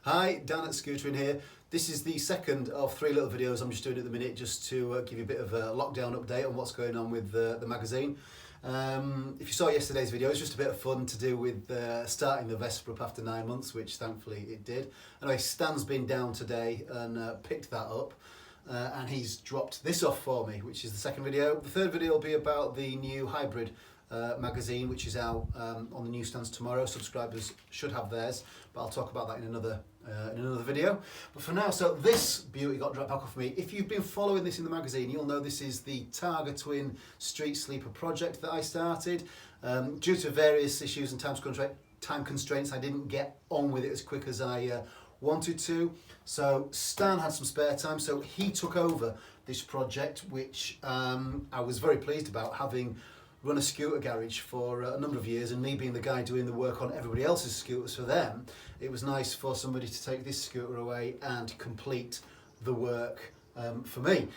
Hi, Dan at Scootering here. This is the second of three little videos I'm just doing at the minute just to give you a bit of a lockdown update on what's going on with the magazine. If you saw yesterday's video, it's just a bit of fun to do with starting the Vespa up after 9 months, which thankfully it did. Anyway, Stan's been down today and picked that up. And he's dropped this off for me, which is the second video. The third video will be about the new hybrid magazine, which is out on the newsstands tomorrow. Subscribers should have theirs, but I'll talk about that in another video. But for now, so this beauty got dropped back off me. If you've been following this in the magazine, you'll know this is the Targa Twin Street Sleeper project that I started. Due to various issues and time constraints, I didn't get on with it as quick as I wanted to. So Stan had some spare time, so he took over this project, which I was very pleased about, having run a scooter garage for a number of years, and me being the guy doing the work on everybody else's scooters for them. It was nice for somebody to take this scooter away and complete the work for me.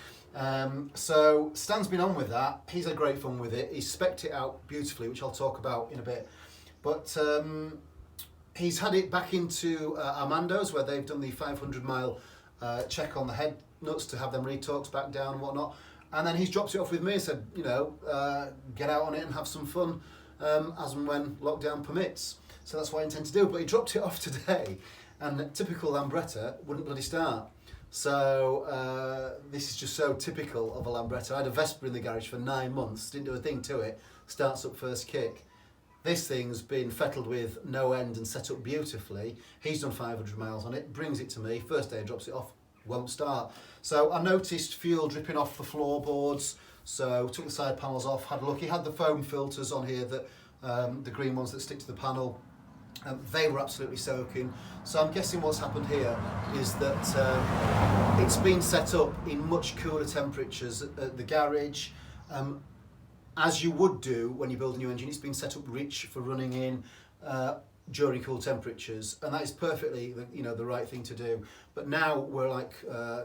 So Stan's been on with that. He's had great fun with it. He's spec'd it out beautifully, which I'll talk about in a bit. But he's had it back into Armando's, where they've done the 500-mile check on the head nuts to have them retorqued back down and whatnot. And then he's dropped it off with me and said, you know, get out on it and have some fun as and when lockdown permits. So that's what I intend to do. But he dropped it off today, and typical Lambretta wouldn't bloody start. So this is just so typical of a Lambretta. I had a Vespa in the garage for 9 months, didn't do a thing to it, starts up first kick. This thing's been fettled with no end and set up beautifully. He's done 500 miles on it, brings it to me, first day he drops it off, won't start. So I noticed fuel dripping off the floorboards, so took the side panels off, had a look. He had the foam filters on here, that the green ones that stick to the panel. They were absolutely soaking. So I'm guessing what's happened here is that it's been set up in much cooler temperatures at the garage. As you would do when you build a new engine, it's been set up rich for running in during cool temperatures, and that is perfectly the right thing to do. But now we're like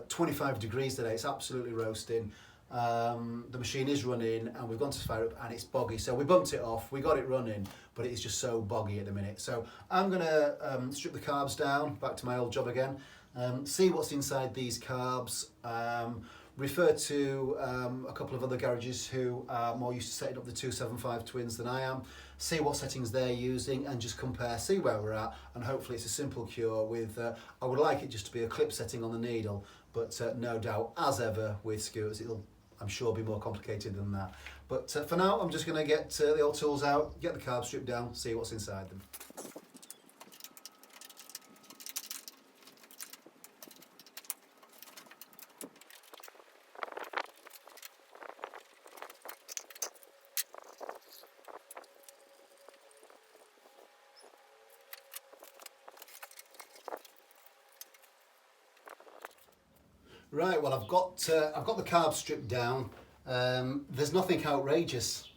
25 degrees today, it's absolutely roasting. The machine is running and we've gone to fire up and it's boggy, so we bumped it off, we got it running, but it is just so boggy at the minute. So I'm going to strip the carbs down, back to my old job again, see what's inside these carbs, refer to a couple of other garages who are more used to setting up the 275 twins than I am, see what settings they're using and just compare, see where we're at, and hopefully it's a simple cure with, I would like it just to be a clip setting on the needle, but no doubt, as ever with scooters, it'll, I'm sure, be more complicated than that. But for now, I'm just going to get the old tools out, get the carbs stripped down, see what's inside them. Right, well I've got the carbs stripped down. There's nothing outrageous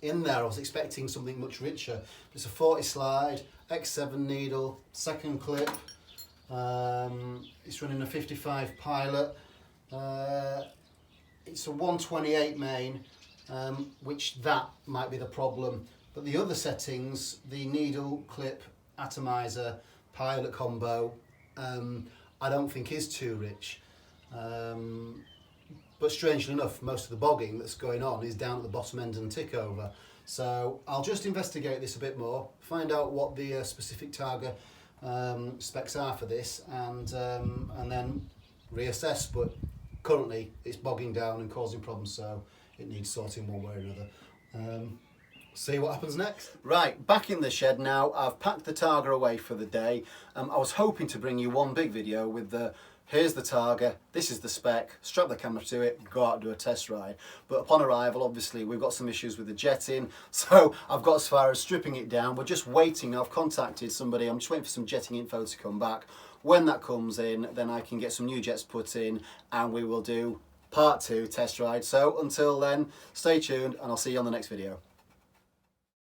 in there. I was expecting something much richer. It's a 40 slide, X7 needle, second clip. It's running a 55 pilot. It's a 128 main, which that might be the problem. But the other settings, the needle, clip, atomizer, pilot combo, I don't think is too rich. But strangely enough, most of the bogging that's going on is down at the bottom end and tick over. So I'll just investigate this a bit more, find out what the specific Targa specs are for this, and then reassess. But currently it's bogging down and causing problems, so it needs sorting one way or another. See what happens next. Right, back in the shed now. I've packed the Targa away for the day. I was hoping to bring you one big video with the here's the Targa, this is the spec, strap the camera to it, go out and do a test ride. But upon arrival, obviously, we've got some issues with the jetting, so I've got as far as stripping it down. We're just waiting. I've contacted somebody. I'm just waiting for some jetting info to come back. When that comes in, then I can get some new jets put in, and we will do part 2 test ride. So until then, stay tuned, and I'll see you on the next video.